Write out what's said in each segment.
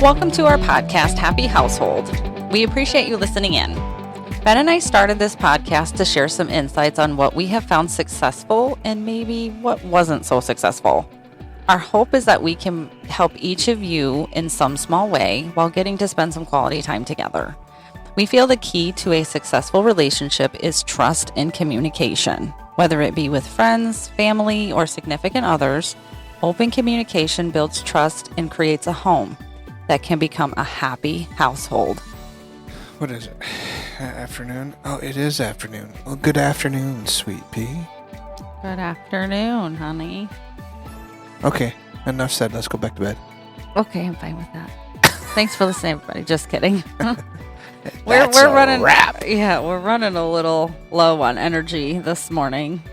Welcome to our podcast, Happy Household. We appreciate you listening in. Ben and I started this podcast to share some insights on what we have found successful and maybe what wasn't so successful. Our hope is that we can help each of you in some small way while getting to spend some quality time together. We feel the key to a successful relationship is trust and communication. Whether it be with friends, family, or significant others, open communication builds trust and creates a home that can become a happy household. What is it? Afternoon? Oh, it is afternoon. Well, good afternoon, sweet pea. Good afternoon, honey. Okay, enough said. Let's go back to bed. Okay, I'm fine with that. Thanks for listening, everybody. Just kidding. We're running. Wrap. Yeah, we're running a little low on energy this morning.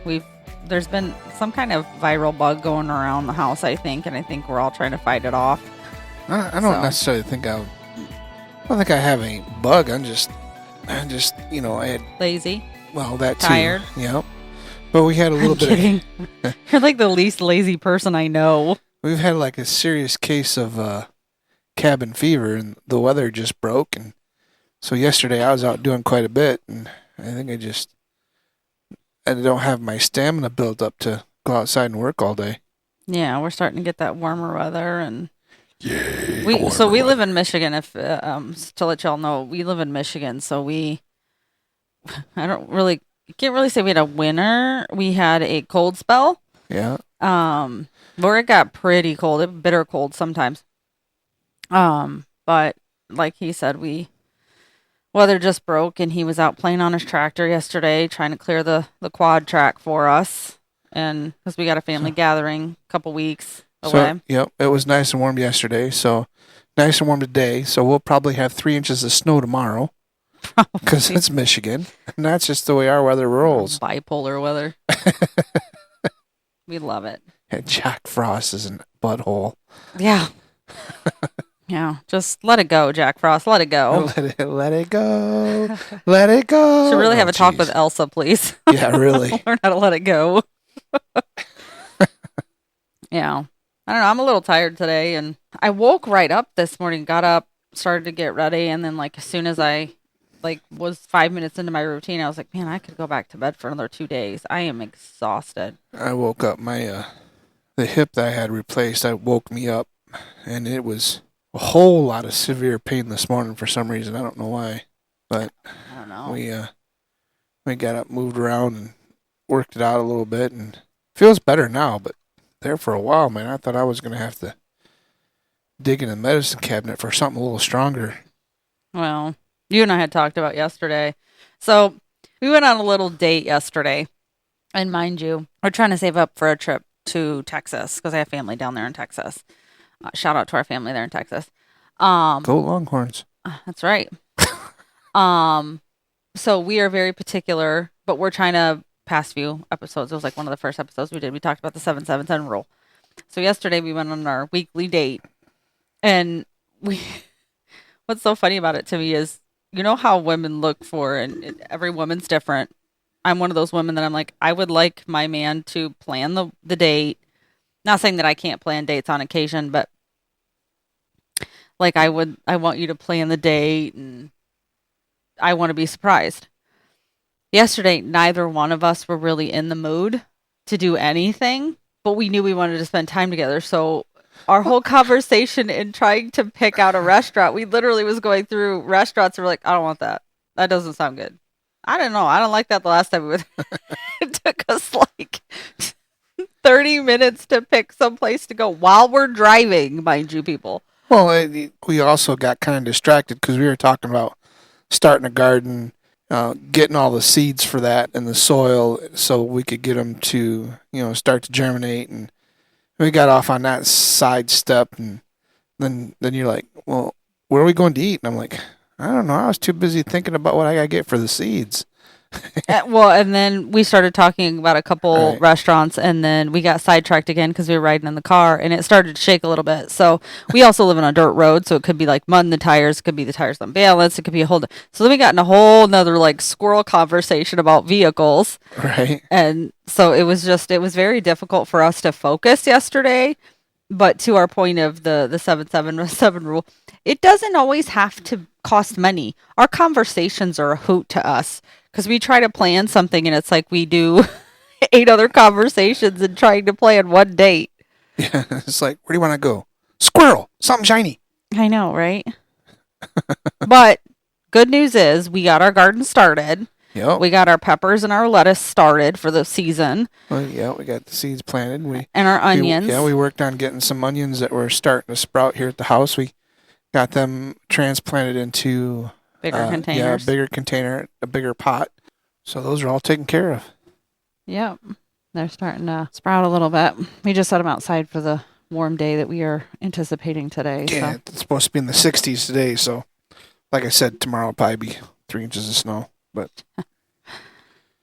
There's been some kind of viral bug going around the house, I think, and I think we're all trying to fight it off. I don't necessarily think I don't think I have any bug. I just, I had Lazy. Well, that too. Tired. Yep. But we had a little bit. Kidding. You're like the least lazy person I know. We've had like a serious case of cabin fever, and the weather just broke, and so yesterday I was out doing quite a bit, and I think I don't have my stamina built up to go outside and work all day. Yeah, we're starting to get that warmer weather, and Yay, we live in Michigan. If to let y'all know, we live in Michigan, so can't really say we had a winter. We had a cold spell. Yeah. Where it got pretty cold, bitter cold sometimes. But like he said, weather just broke, and he was out playing on his tractor yesterday, trying to clear the quad track for us, and because we got a family gathering a couple weeks away. Yep, it was nice and warm yesterday, so nice and warm today. So we'll probably have 3 inches of snow tomorrow because it's Michigan, and that's just the way our weather rolls. Bipolar weather. We love it. And Jack Frost is a butthole. Yeah. Yeah, just let it go, Jack Frost. Let it go. Let it go. Let it go. Should really have a talk with Elsa, please. Yeah, really. Learn how to let it go. Yeah. I don't know. I'm a little tired today, and I woke right up this morning, got up, started to get ready, and then as soon as I was 5 minutes into my routine, I was like, man, I could go back to bed for another 2 days. I am exhausted. I woke up, the hip that I had replaced, woke me up, and it was a whole lot of severe pain this morning for some reason. I don't know why, but I don't know. We got up, moved around, and worked it out a little bit, and feels better now. But there for a while, man, I thought I was gonna have to dig in the medicine cabinet for something a little stronger. Well, you and I had talked about yesterday, so we went on a little date yesterday, and mind you, we're trying to save up for a trip to Texas because I have family down there in Texas. Shout out to our family there in Texas. Go Longhorns. That's right. So we are very particular, but we're trying to past few episodes. It was like one of the first episodes we did. We talked about the 7-7-10 rule. So yesterday we went on our weekly date, and what's so funny about it to me is, you know how women look for, and every woman's different. I'm one of those women that I'm like, I would like my man to plan the date. Not saying that I can't plan dates on occasion, but I want you to plan the date, and I want to be surprised. Yesterday, neither one of us were really in the mood to do anything, but we knew we wanted to spend time together. So our whole conversation in trying to pick out a restaurant, we literally was going through restaurants and we're like, I don't want that. That doesn't sound good. I don't know. I don't like that the last time we went. It took us 30 minutes to pick some place to go while we're driving, mind you, people. Well, we also got kind of distracted because we were talking about starting a garden, getting all the seeds for that in the soil so we could get them to, start to germinate. And we got off on that side step. And then you're like, well, where are we going to eat? And I'm like, I don't know. I was too busy thinking about what I got to get for the seeds. Well, and then we started talking about a couple restaurants, and then we got sidetracked again because we were riding in the car, and it started to shake a little bit. So we also live on a dirt road, so it could be like mud in the tires, it could be the tires unbalanced, it could be a whole. So then we got in a whole nother squirrel conversation about vehicles, right? And so it was very difficult for us to focus yesterday. But to our point of the 7-7-7 rule, it doesn't always have to cost money. Our conversations are a hoot to us because we try to plan something and it's like we do 8 other conversations and trying to plan one date. Yeah, it's like, where do you want to go? Squirrel, something shiny. I know, right? But good news is we got our garden started. Yep. We got our peppers and our lettuce started for the season. Well, yeah, we got the seeds planted. And our onions. We worked on getting some onions that were starting to sprout here at the house. We got them transplanted into bigger containers. Yeah, a bigger container, a bigger pot. So those are all taken care of. Yep. They're starting to sprout a little bit. We just set them outside for the warm day that we are anticipating today. Yeah, so. It's supposed to be in the 60s today. So, like I said, tomorrow will probably be 3 inches of snow. But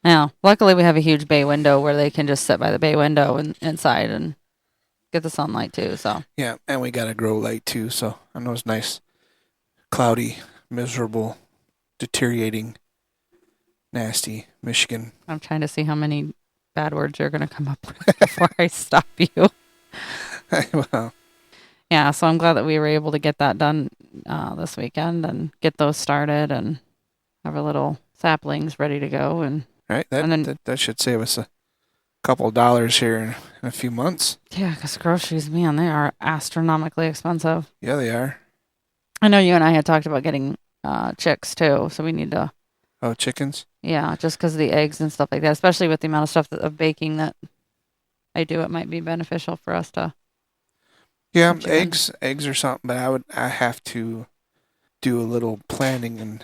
now, luckily we have a huge bay window where they can just sit by the bay window and inside and get the sunlight too. So yeah, and we got a grow light too. So I know it's nice, cloudy, miserable, deteriorating, nasty Michigan. I'm trying to see how many bad words you're going to come up with before I stop you. Well, yeah, so I'm glad that we were able to get that done this weekend and get those started and have our little saplings ready to go. And right, that should save us a couple of dollars here in a few months. Yeah, because groceries, man, they are astronomically expensive. Yeah, they are. I know you and I had talked about getting chicks too, so we need to. Oh, chickens? Yeah, just because of the eggs and stuff like that, especially with the amount of stuff of baking that I do, it might be beneficial for us to. Yeah, eggs are something, but I have to do a little planning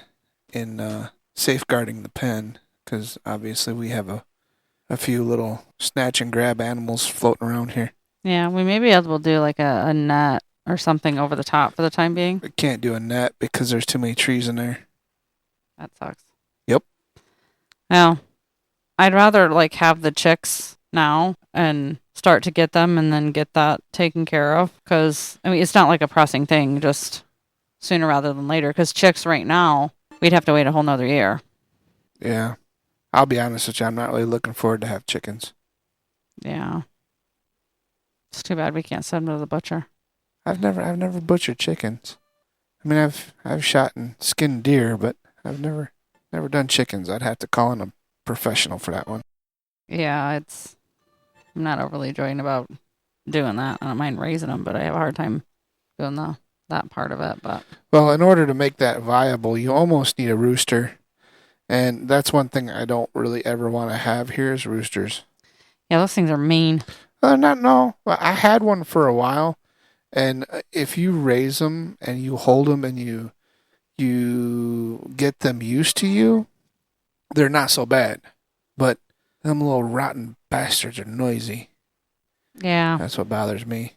in safeguarding the pen, because obviously we have a few little snatch and grab animals floating around here. Yeah, we may be able to do like a net or something over the top for the time being. We can't do a net because there's too many trees in there. That sucks. Yep. Well, I'd rather like have the chicks now and start to get them and then get that taken care of, because I mean it's not like a pressing thing, just sooner rather than later, because chicks right now we'd have to wait a whole nother year. Yeah, I'll be honest with you, I'm not really looking forward to have chickens. Yeah, it's too bad we can't send them to the butcher. I've never butchered chickens. I mean, I've shot and skinned deer, but I've never done chickens. I'd have to call in a professional for that one. Yeah, I'm not overly joying about doing that. I don't mind raising them, but I have a hard time doing that part of it. But well, in order to make that viable, you almost need a rooster, and that's one thing I don't really ever want to have here is roosters. yeah, those things are mean. No. I had one for a while, and if you raise them and you hold them and you get them used to you, they're not so bad. But them little rotten bastards are noisy. Yeah. That's what bothers me.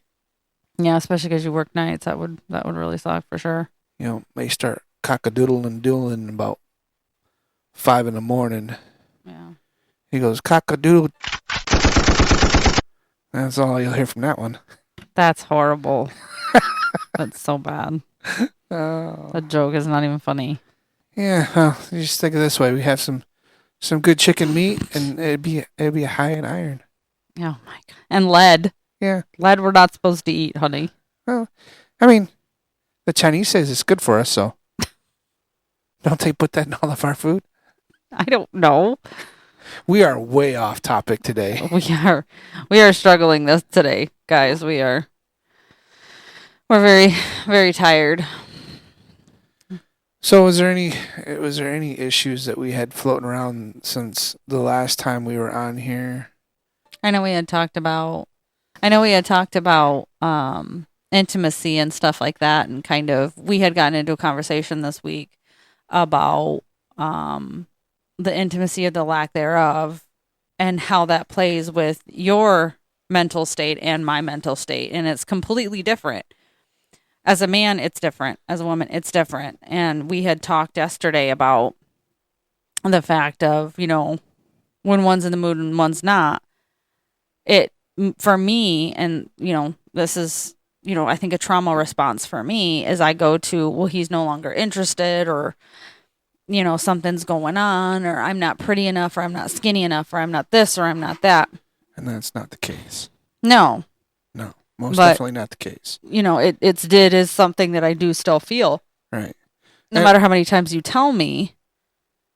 Yeah, especially because you work nights. That would really suck for sure. You know, they start cock-a-doodling and doodling about 5 a.m. Yeah. He goes, cock-a-doodle. That's all you'll hear from that one. That's horrible. That's so bad. Oh. The joke is not even funny. Yeah, well, you just think of it this way. We have some good chicken meat, and it'd be a high in iron. Oh my god. And lead. Yeah. Lead we're not supposed to eat, honey. Well, I mean, the Chinese says it's good for us, so don't they put that in all of our food? I don't know. We are way off topic today. We are struggling this today, guys. We're very, very tired. So was there any issues that we had floating around since the last time we were on here? I know we had talked about intimacy and stuff like that, and kind of we had gotten into a conversation this week about the intimacy of the lack thereof and how that plays with your mental state and my mental state, and it's completely different. As a man, it's different. As a woman, it's different. And we had talked yesterday about the fact of, you know, when one's in the mood and one's not. It, for me, and, you know, this is, you know, I think a trauma response for me is I go to, well, he's no longer interested, or, you know, something's going on, or I'm not pretty enough, or I'm not skinny enough, or I'm not this, or I'm not that. And that's not the case. No. Most But, definitely not the case. it is something that I do still feel. Right. No matter how many times you tell me,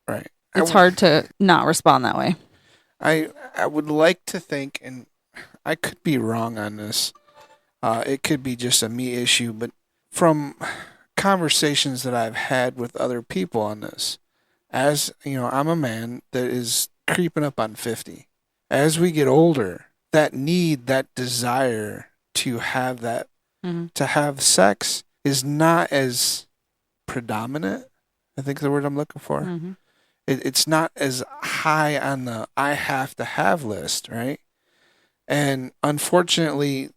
Right. it's hard to not respond that way. I would like to think, and I could be wrong on this. It could be just a me issue, but from conversations that I've had with other people on this, as I'm a man that is creeping up on 50. As we get older, that need, that desire to have that, to have sex is not as predominant. I think the word I'm looking for. It's not as high on the I have to have list, right? And unfortunately,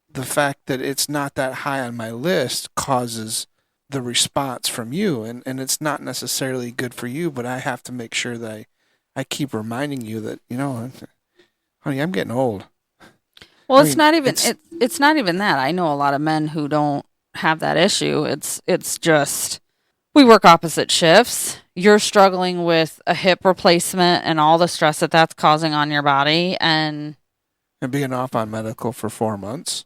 the fact that it's not that high on my list causes the response from you. And it's not necessarily good for you, but I have to make sure that I keep reminding you that, honey, I'm getting old. Well, it's not even that. I know a lot of men who don't have that issue. It's just we work opposite shifts. You're struggling with a hip replacement and all the stress that that's causing on your body, and being off on medical for 4 months.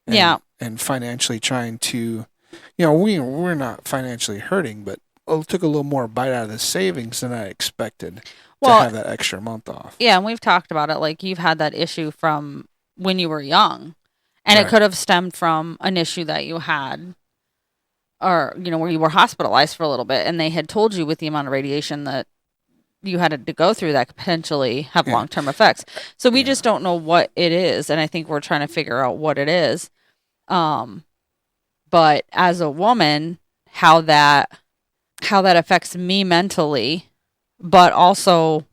And financially trying to, we're not financially hurting, but it took a little more bite out of the savings than I expected to have that extra month off. Yeah, and we've talked about it. Like, you've had that issue from when you were young, and it could have stemmed from an issue that you had, or, where you were hospitalized for a little bit, and they had told you with the amount of radiation that you had to go through that could potentially have long-term effects. So we just don't know what it is, and I think we're trying to figure out what it is. But as a woman, how that affects me mentally, but also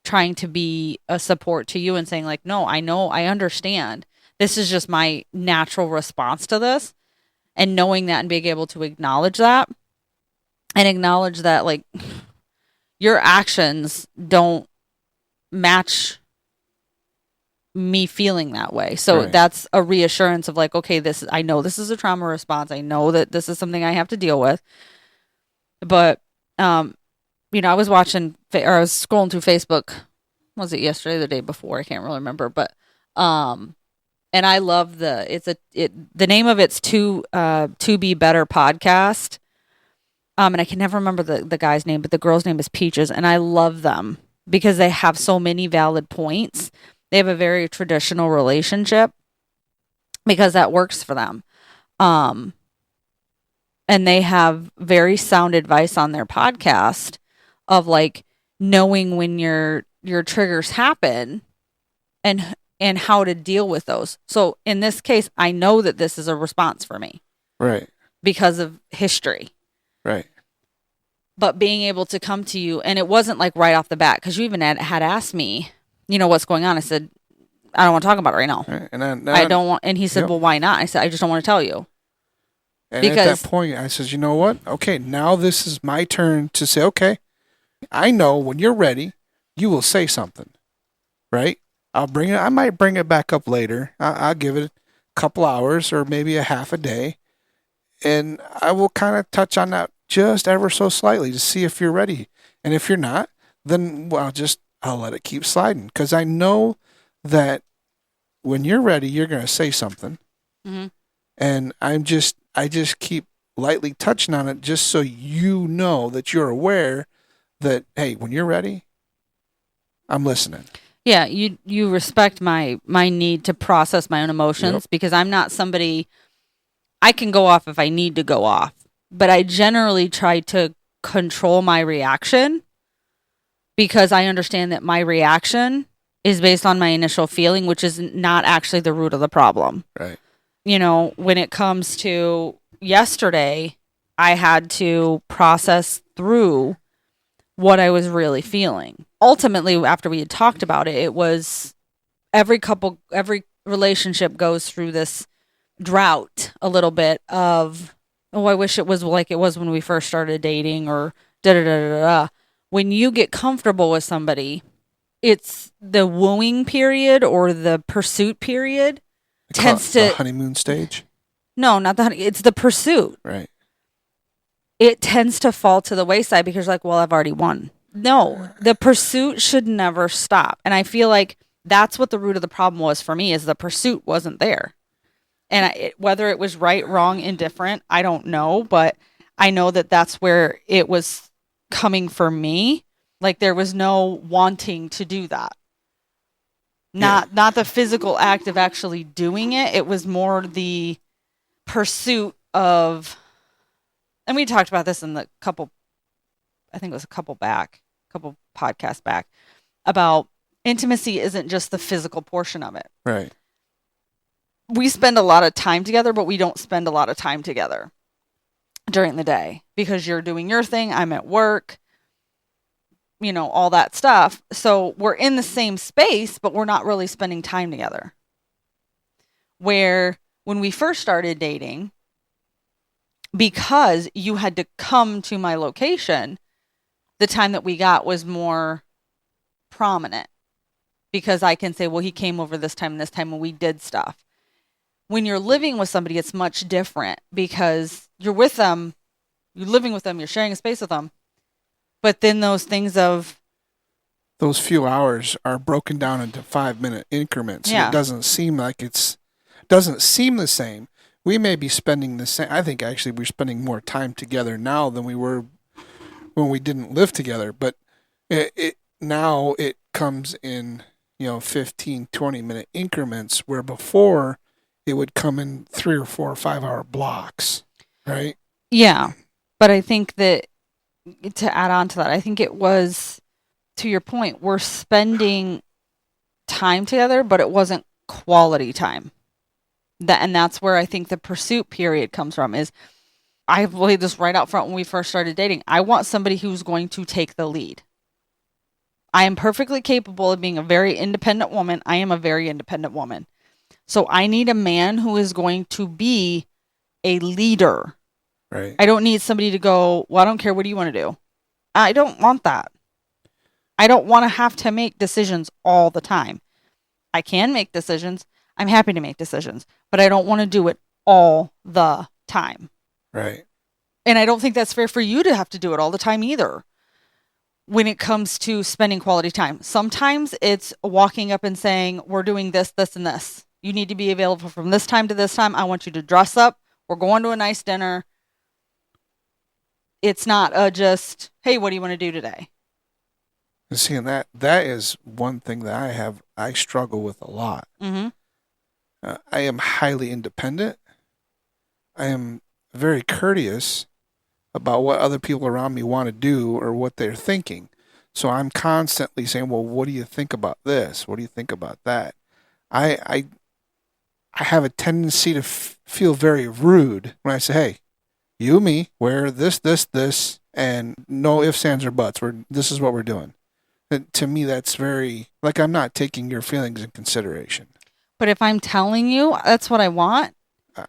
trying to be a support to you and saying, like, no, I know, I understand. This is just my natural response to this. And knowing that and being able to acknowledge that, like, your actions don't match me feeling that way. So that's a reassurance of, like, okay, I know this is a trauma response. I know that this is something I have to deal with. But, I was watching, or I was scrolling through Facebook. Was it yesterday or the day before? I can't really remember. But, and I love the name of it's To Be Better podcast. And I can never remember the guy's name, but the girl's name is Peaches. And I love them because they have so many valid points. They have a very traditional relationship because that works for them. And they have very sound advice on their podcast of, like, knowing when your triggers happen and how to deal with those. So in this case, I know that this is a response for me. Right. Because of history. Right. But being able to come to you, and it wasn't like right off the bat, because you even had asked me, what's going on. I said, I don't want to talk about it right now. Right. And I don't want, and he said, well, why not? I said, I just don't want to tell you. And at that point, I said, you know what? Okay, now this is my turn to say, okay, I know when you're ready, you will say something, right? I might bring it back up later. I'll give it a couple hours or maybe a half a day. And I will kind of touch on that just ever so slightly to see if you're ready. And if you're not, then I'll let it keep sliding. Because I know that when you're ready, you're going to say something. Mm-hmm. And I just keep lightly touching on it just so you know that you're aware that, hey, when you're ready, I'm listening. Yeah, you respect my need to process my own emotions because I'm not somebody, I can go off if I need to go off, but I generally try to control my reaction because I understand that my reaction is based on my initial feeling, which is not actually the root of the problem. Right. When it comes to yesterday, I had to process through what I was really feeling. Ultimately, after we had talked about it, it was every relationship goes through this drought a little bit of, oh, I wish it was like it was when we first started dating, or da-da-da-da-da. When you get comfortable with somebody, it's the wooing period or the pursuit period tends to... The honeymoon stage? No, not the honeymoon. It's the pursuit. Right. It tends to fall to the wayside because you're like, well, I've already won. No, the pursuit should never stop. And I feel like that's what the root of the problem was for me, is the pursuit wasn't there. And whether it was right, wrong, indifferent, I don't know. But I know that that's where it was coming for me. Like there was no wanting to do that. Not the physical act of actually doing it. It was more the pursuit of, and we talked about this in the couple, I think it was a couple podcasts back, about intimacy isn't just the physical portion of it. Right. We spend a lot of time together, but we don't spend a lot of time together during the day because you're doing your thing. I'm at work, all that stuff. So we're in the same space, but we're not really spending time together. Where when we first started dating, because you had to come to my location, the time that we got was more prominent because I can say, well, he came over this time and we did stuff. When you're living with somebody, it's much different because you're with them, you're living with them, you're sharing a space with them. But then those things of those few hours are broken down into 5-minute increments. Yeah. And it doesn't seem like doesn't seem the same. We may be spending the same. I think actually we're spending more time together now than we were when we didn't live together. But now it comes in 15, 20-minute increments where before it would come in 3 or 4 or 5 hour blocks, right? Yeah, but I think that to add on to that, I think it was, to your point, we're spending time together, but it wasn't quality time. And that's where I think the pursuit period comes from. Is I've laid this right out front when we first started dating. I want somebody who's going to take the lead. I am perfectly capable of being a very independent woman. I am a very independent woman. So I need a man who is going to be a leader. Right. I don't need somebody to go, well, I don't care. What do you want to do? I don't want that. I don't want to have to make decisions all the time. I can make decisions. I'm happy to make decisions, but I don't want to do it all the time. Right. And I don't think that's fair for you to have to do it all the time either. When it comes to spending quality time, sometimes it's walking up and saying, we're doing this, this, and this. You need to be available from this time to this time. I want you to dress up. We're going to a nice dinner. It's not just, hey, what do you want to do today? And seeing that is one thing that I struggle with a lot. Mm-hmm. I am highly independent. I am very courteous about what other people around me want to do or what they're thinking. So I'm constantly saying, well, what do you think about this? What do you think about that? I have a tendency to feel very rude when I say, hey, you, me, wear this, and no ifs, ands, or buts. This is what we're doing. And to me, that's very, like, I'm not taking your feelings in consideration. But if I'm telling you that's what I want,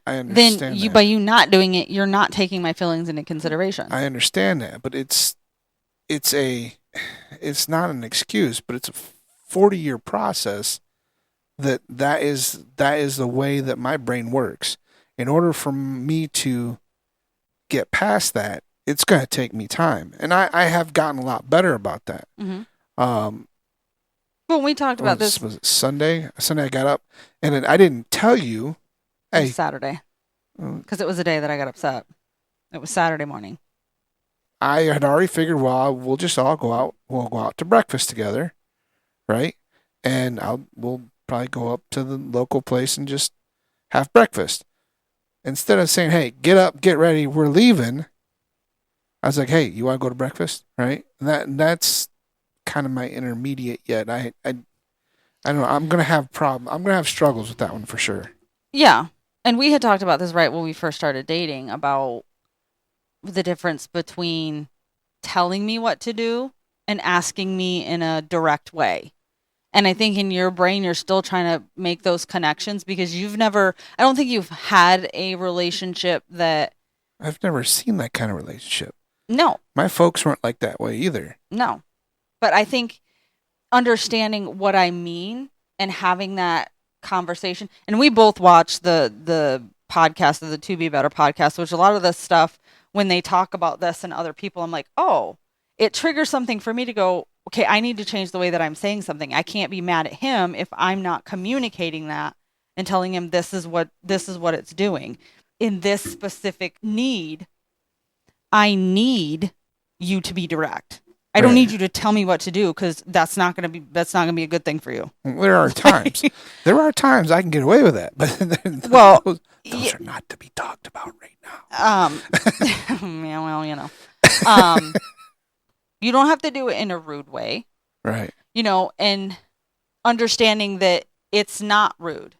I understand then that. by you not doing it, you're not taking my feelings into consideration. I understand that, but it's not an excuse, but it's a 40-year process that is the way that my brain works. In order for me to get past that, it's going to take me time. And I have gotten a lot better about that. Mm-hmm. Well, we talked about this. Was it Sunday? Sunday I got up, and then I didn't tell you. Hey, Saturday. Because it was the day that I got upset. It was Saturday morning. I had already figured, well, we'll just all go out. We'll go out to breakfast together, right? And we'll probably go up to the local place and just have breakfast. Instead of saying, hey, get up, get ready, we're leaving, I was like, hey, you want to go to breakfast, right? And that's kind of my intermediate yet. I don't know. I'm gonna have struggles with that one for sure. Yeah, and we had talked about this right when we first started dating about the difference between telling me what to do and asking me in a direct way. And I think in your brain, you're still trying to make those connections because I don't think you've had a relationship that. I've never seen that kind of relationship. No. My folks weren't like that way either. No. But I think understanding what I mean and having that conversation, and we both watched the podcast of the To Be Better podcast, which a lot of this stuff, when they talk about this and other people, I'm like, oh, it triggers something for me to go, okay, I need to change the way that I'm saying something. I can't be mad at him if I'm not communicating that and telling him this is what it's doing. In this specific need, I need you to be direct. I don't need you to tell me what to do, because that's not going to be a good thing for you. There are times I can get away with that, but those are not to be talked about right now. Yeah, well, you don't have to do it in a rude way, right? And understanding that it's not rude.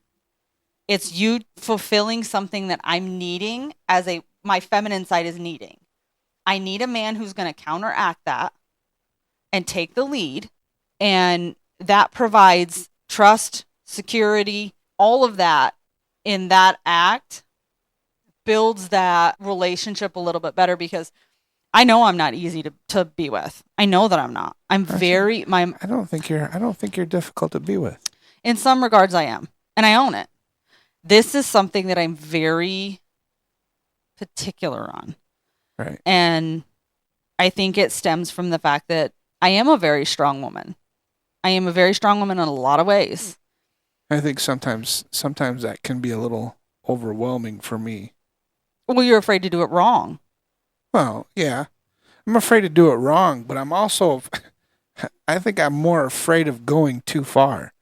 It's you fulfilling something that I'm needing, my feminine side is needing. I need a man who's going to counteract that and take the lead. And that provides trust, security, all of that in that act builds that relationship a little bit better, because I know I'm not easy to be with. I know that I'm not. I don't think you're difficult to be with. In some regards I am, and I own it. This is something that I'm very particular on. Right. And I think it stems from the fact that I am a very strong woman. I am a very strong woman in a lot of ways. I think sometimes that can be a little overwhelming for me. Well, you're afraid to do it wrong. Well, yeah. I'm afraid to do it wrong, but I'm also, I think I'm more afraid of going too far.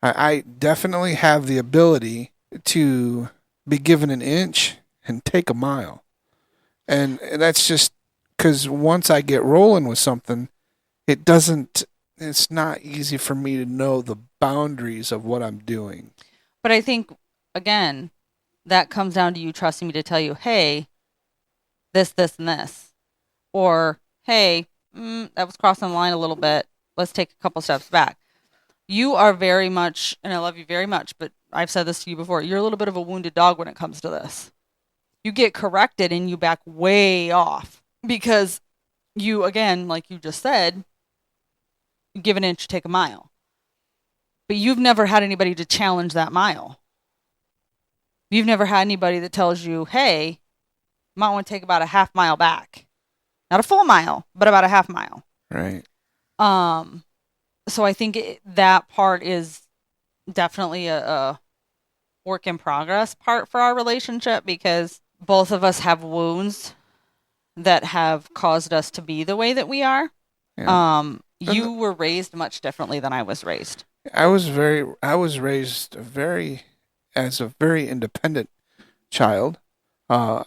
I definitely have the ability to be given an inch and take a mile. And that's just because once I get rolling with something, it's not easy for me to know the boundaries of what I'm doing. But I think, again, that comes down to you trusting me to tell you, hey, this, and this. Or, hey, that was crossing the line a little bit. Let's take a couple steps back. You are very much, and I love you very much, but I've said this to you before, you're a little bit of a wounded dog when it comes to this. You get corrected and you back way off because you, again, like you just said, you give an inch, take a mile. But you've never had anybody to challenge that mile. You've never had anybody that tells you, hey, you might want to take about a half mile back. Not a full mile, but about a half mile. Right. So I think that part is definitely a work in progress part for our relationship, because both of us have wounds that have caused us to be the way that we are. Yeah. You were raised much differently than I was raised. I was raised as a very independent child. My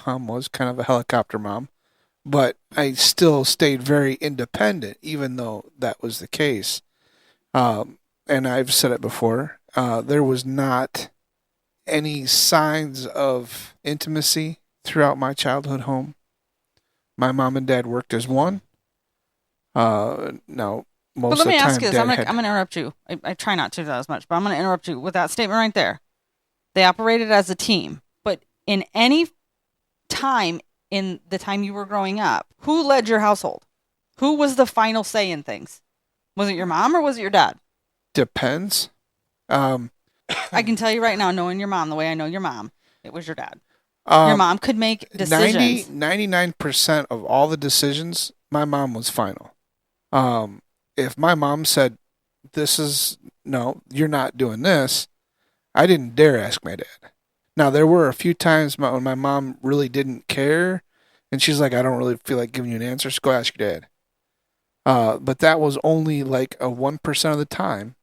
mom was kind of a helicopter mom, but I still stayed very independent, even though that was the case. And I've said it before, there was not any signs of intimacy throughout my childhood home. My mom and dad worked as one. No, most but let of the me time, ask you this. I'm going to interrupt you. I try not to do that as much, but I'm going to interrupt you with that statement right there. They operated as a team, but in any time in the time you were growing up, who led your household? Who was the final say in things? Was it your mom or was it your dad? Depends. I can tell you right now, knowing your mom the way I know your mom, it was your dad. Your mom could make decisions. 99% of all the decisions, my mom was final. If my mom said, no, you're not doing this, I didn't dare ask my dad. Now, there were a few times when my mom really didn't care, and she's like, I don't really feel like giving you an answer, so go ask your dad. But that was only like a 1% of the time.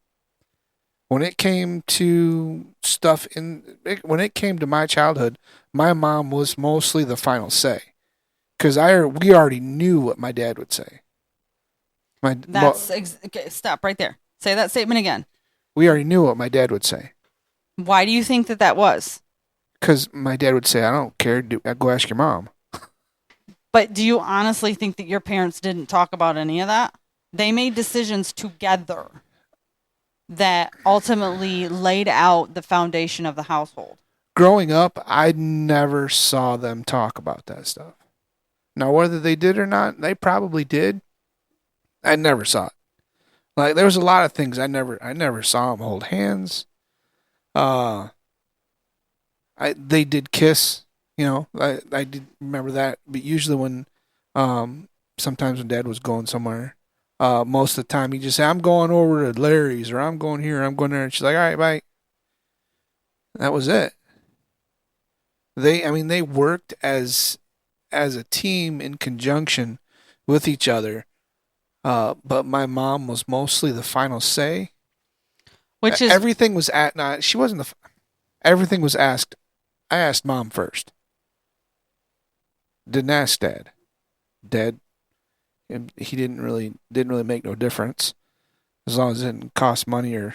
When it came to when it came to my childhood, my mom was mostly the final say. Because we already knew what my dad would say. Okay, stop right there. Say that statement again. We already knew what my dad would say. Why do you think that was? Because my dad would say, I don't care. Go ask your mom. But do you honestly think that your parents didn't talk about any of that? They made decisions together that ultimately laid out the foundation of the household. Growing up, I never saw them talk about that stuff. Now, whether they did or not, they probably did. I never saw it. Like, there was a lot of things I never saw them hold hands. They did kiss, I did remember that. But usually when, sometimes when Dad was going somewhere, most of the time he'd just say, I'm going over to Larry's, or I'm going here, I'm going there. And she's like, all right, bye. That was it. They worked as a team in conjunction with each other. But my mom was mostly the final say. Which is Everything was at not. She wasn't everything was asked. I asked mom first. Didn't ask dad. Dad, he didn't really make no difference as long as it didn't cost money or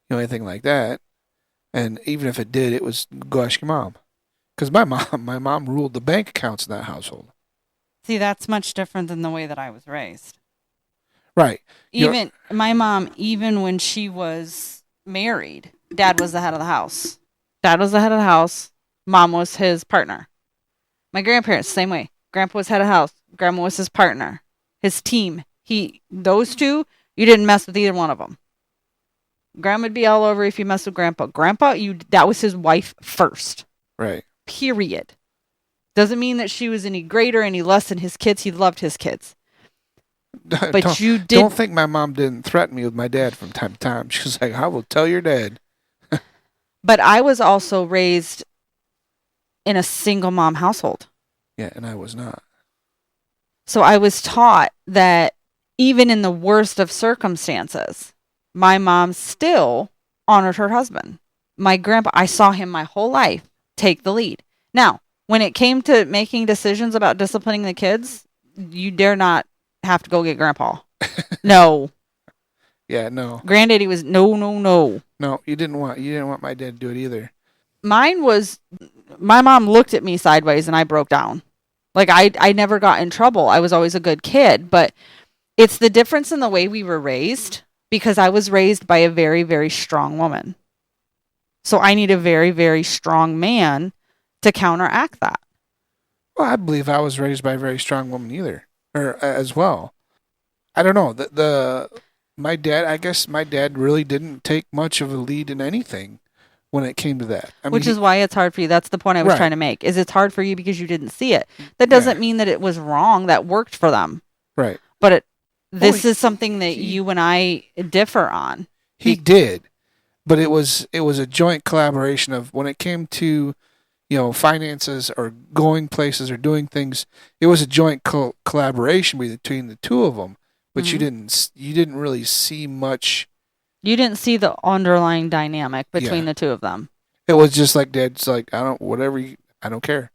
anything like that. And even if it did, it was go ask your mom. Because my mom ruled the bank accounts in that household. See, that's much different than the way that I was raised. Right. Even my mom, even when she was married, dad was the head of the house. Dad was the head of the house. Mom was his partner. My grandparents, same way. Grandpa was head of house. Grandma was his partner. His team. Those two, you didn't mess with either one of them. Grandma'd be all over if you mess with grandpa. Grandpa, that was his wife first. Right. Period. Doesn't mean that she was any greater, any less than his kids. He loved his kids. But don't think my mom didn't threaten me with my dad from time to time. She was like, I will tell your dad. But I was also raised in a single mom household. Yeah, and I was not. So I was taught that even in the worst of circumstances, my mom still honored her husband. My grandpa, I saw him my whole life take the lead. Now, when it came to making decisions about disciplining the kids, you dare not have to go get grandpa. No. Yeah, no. Granddaddy was no. No, you didn't want my dad to do it either. Mine was, my mom looked at me sideways and I broke down. Like I never got in trouble. I was always a good kid, but it's the difference in the way we were raised, because I was raised by a very, very strong woman. So I need a very, very strong man to counteract that. Well, I believe I was raised by a very strong woman as well. I don't know. My dad, I guess my dad really didn't take much of a lead in anything when it came to that. Which is why it's hard for you. That's the point I was trying to make. Is it's hard for you because you didn't see it. That doesn't mean that it was wrong. That worked for them. Right. But this is something that you and I differ on. He did, but it was a joint collaboration of when it came to, finances or going places or doing things. It was a joint collaboration between the two of them. But Mm-hmm. you didn't really see much. You didn't see the underlying dynamic between the two of them. It was just like Dad's like, I don't care.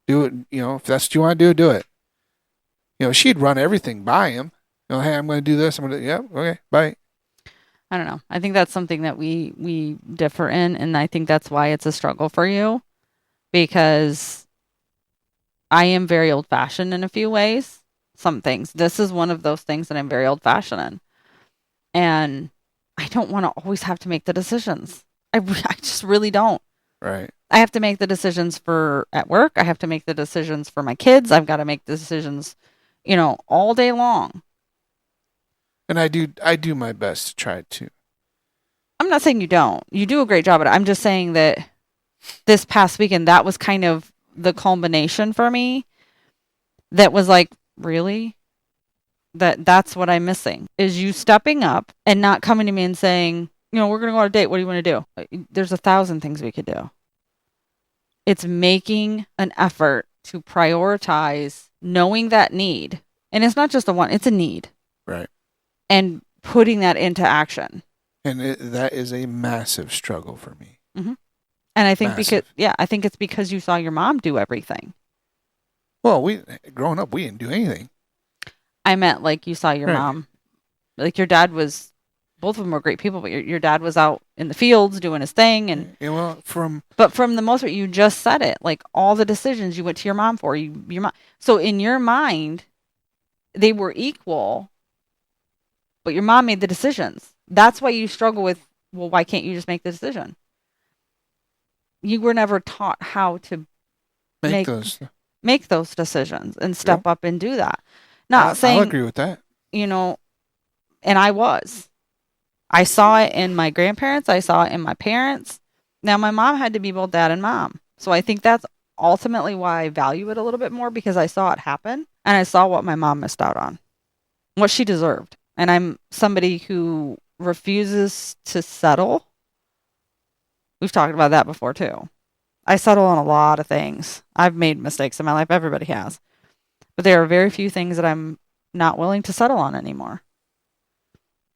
Do it, if that's what you want to do, do it. She'd run everything by him. Hey, I'm going to do this. Okay, bye. I don't know. I think that's something that we differ in, and I think that's why it's a struggle for you, because I am very old-fashioned in a few ways. Some things. This is one of those things that I'm very old-fashioned in. And I don't want to always have to make the decisions. I just really don't. Right. I have to make the decisions at work. I have to make the decisions for my kids. I've got to make the decisions, all day long. And I do my best to try to. I'm not saying you don't. You do a great job at it. I'm just saying that this past weekend, that was kind of the culmination for me. That was like, really? That's what I'm missing, is you stepping up and not coming to me and saying, we're going to go on a date. What do you want to do? There's 1,000 things we could do. It's making an effort to prioritize knowing that need. And it's not just a want, it's a need. Right. And putting that into action. And that is a massive struggle for me. Mm-hmm. And I think massive. I think it's because you saw your mom do everything. Well, growing up, we didn't do anything. I meant like you saw your mom, like your dad was, both of them were great people, but your dad was out in the fields doing his thing. And but from the most part, you just said it, like all the decisions you went to your mom for, your mom. So in your mind, they were equal, but your mom made the decisions. That's why you struggle with, well, why can't you just make the decision? You were never taught how to make those decisions and step up and do that. Not saying I'll agree with that. And I saw it in my grandparents. I saw it in my parents. Now my mom had to be both dad and mom. So I think that's ultimately why I value it a little bit more, because I saw it happen and I saw what my mom missed out on, what she deserved. And I'm somebody who refuses to settle We've talked about that before too. I settle on a lot of things. I've made mistakes in my life. Everybody has. But there are very few things that I'm not willing to settle on anymore.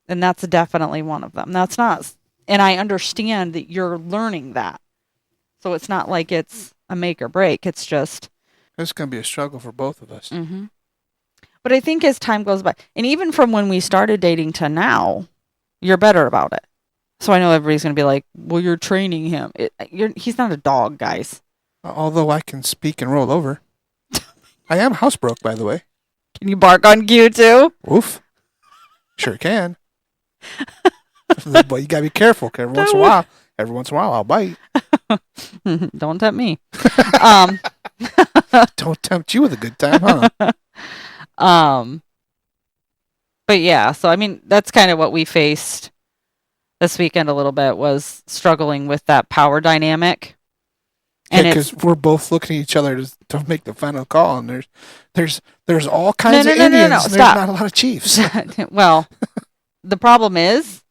And that's definitely one of them. That's not, and I understand that you're learning that. So it's not like it's a make or break. It's just. It's going to be a struggle for both of us. Mm-hmm. But I think as time goes by, and even from when we started dating to now, you're better about it. So I know everybody's going to be like, well, you're training him. He's not a dog, guys. Although I can speak and roll over. I am housebroke, by the way. Can you bark on cue too? Oof. Sure can. But you got to be careful, because every once in a while, I'll bite. Don't tempt me. Don't tempt you with a good time, huh? But yeah, so I mean, that's kind of what we faced this weekend a little bit, was struggling with that power dynamic. And because we're both looking at each other to make the final call, and there's all kinds of Indians. No, and there's not a lot of chiefs. Well, the problem is,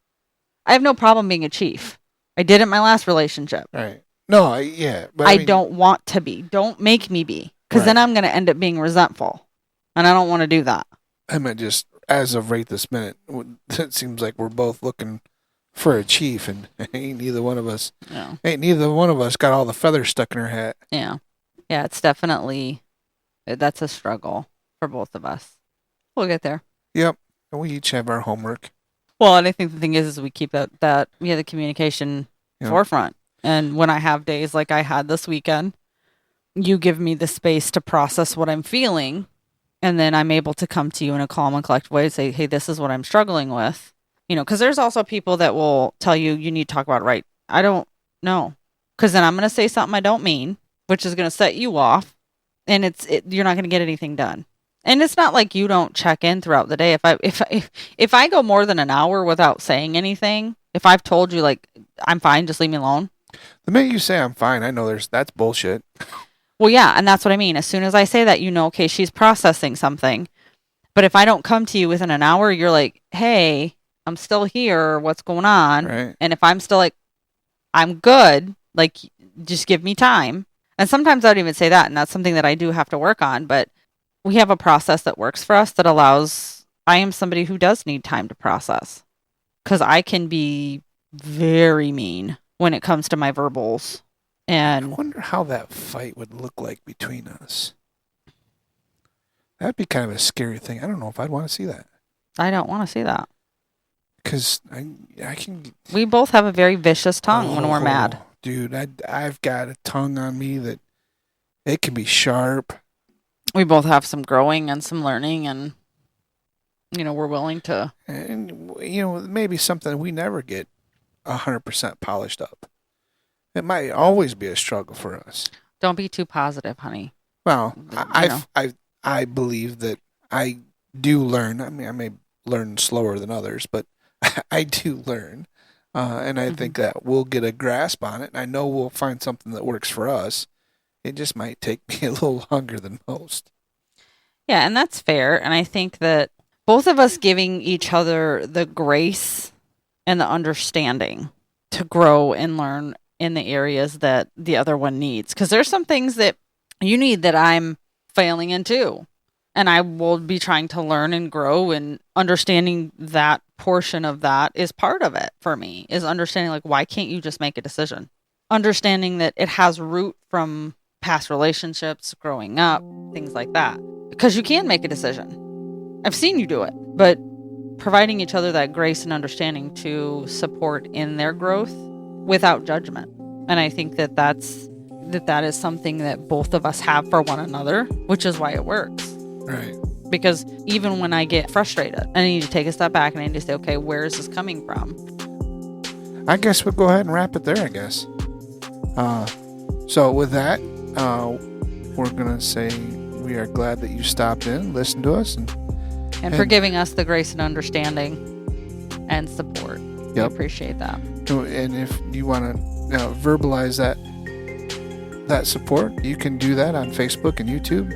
I have no problem being a chief. I did it in my last relationship. Right. No, yeah. But I don't want to be. Don't make me be. Because then I'm going to end up being resentful. And I don't want to do that. I mean, just as of right this minute, it seems like we're both looking for a chief, and ain't neither one of us got all the feathers stuck in her hat. Yeah. Yeah, it's definitely, that's a struggle for both of us. We'll get there. Yep. And we each have our homework. Well, and I think the thing is we keep that we have the communication forefront. And when I have days like I had this weekend, you give me the space to process what I'm feeling. And then I'm able to come to you in a calm and collected way and say, hey, this is what I'm struggling with. You know, because there's also people that will tell you need to talk about it right. I don't know. Because then I'm going to say something I don't mean, which is going to set you off. And you're not going to get anything done. And it's not like you don't check in throughout the day. If I go more than an hour without saying anything, if I've told you like I'm fine, just leave me alone. The minute you say I'm fine, I know that's bullshit. Well, yeah, and that's what I mean. As soon as I say that, okay, she's processing something. But if I don't come to you within an hour, you're like, hey, I'm still here. What's going on? Right. And if I'm still like, I'm good, like, just give me time. And sometimes I don't even say that, and that's something that I do have to work on. But we have a process that works for us that allows, I am somebody who does need time to process. Because I can be very mean when it comes to my verbals. And I wonder how that fight would look like between us. That'd be kind of a scary thing. I don't know if I'd want to see that. I don't want to see that. Because I can... We both have a very vicious tongue when we're mad. Dude, I've got a tongue on me that it can be sharp. We both have some growing and some learning, and, we're willing to... And, maybe something we never get 100% polished up. It might always be a struggle for us. Don't be too positive, honey. Well, I believe that I do learn. I mean, I may learn slower than others, but I do learn. And I think that we'll get a grasp on it. And I know we'll find something that works for us. It just might take me a little longer than most. Yeah, and that's fair. And I think that both of us giving each other the grace and the understanding to grow and learn in the areas that the other one needs. Because there's some things that you need that I'm failing in too. And I will be trying to learn and grow, and understanding that portion of that is part of it for me, is understanding like, why can't you just make a decision? Understanding that it has root from past relationships, growing up, things like that. Because you can make a decision. I've seen you do it. But providing each other that grace and understanding to support in their growth without judgment. And I think that is something that both of us have for one another, which is why it works. Right. Because even when I get frustrated, I need to take a step back and I need to say, okay, where is this coming from? I guess we'll go ahead and wrap it there, I guess. So with that, we're going to say we are glad that you stopped in, listened to us. And for giving us the grace and understanding and support. Yep. We appreciate that. And if you want to verbalize that support, you can do that on Facebook and YouTube.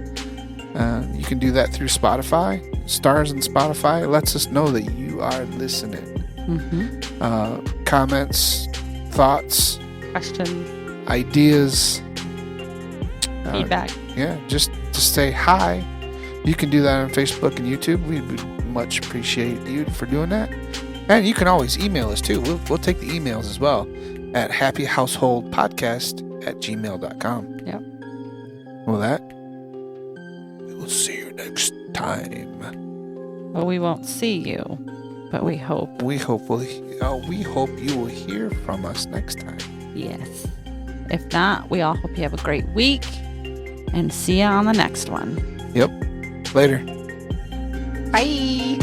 You can do that through Spotify. Stars in Spotify lets us know that you are listening. Comments, thoughts, questions, ideas, feedback. Yeah, just to say hi. You can do that on Facebook and YouTube. We'd much appreciate you for doing that. And you can always email us too. We'll take the emails as well at happyhouseholdpodcast@gmail.com. Yep. With that, we will see you next time. Well, we won't see you, but we hope. We hope you will hear from us next time. Yes. If not, we all hope you have a great week and see you on the next one. Yep. Later. Bye.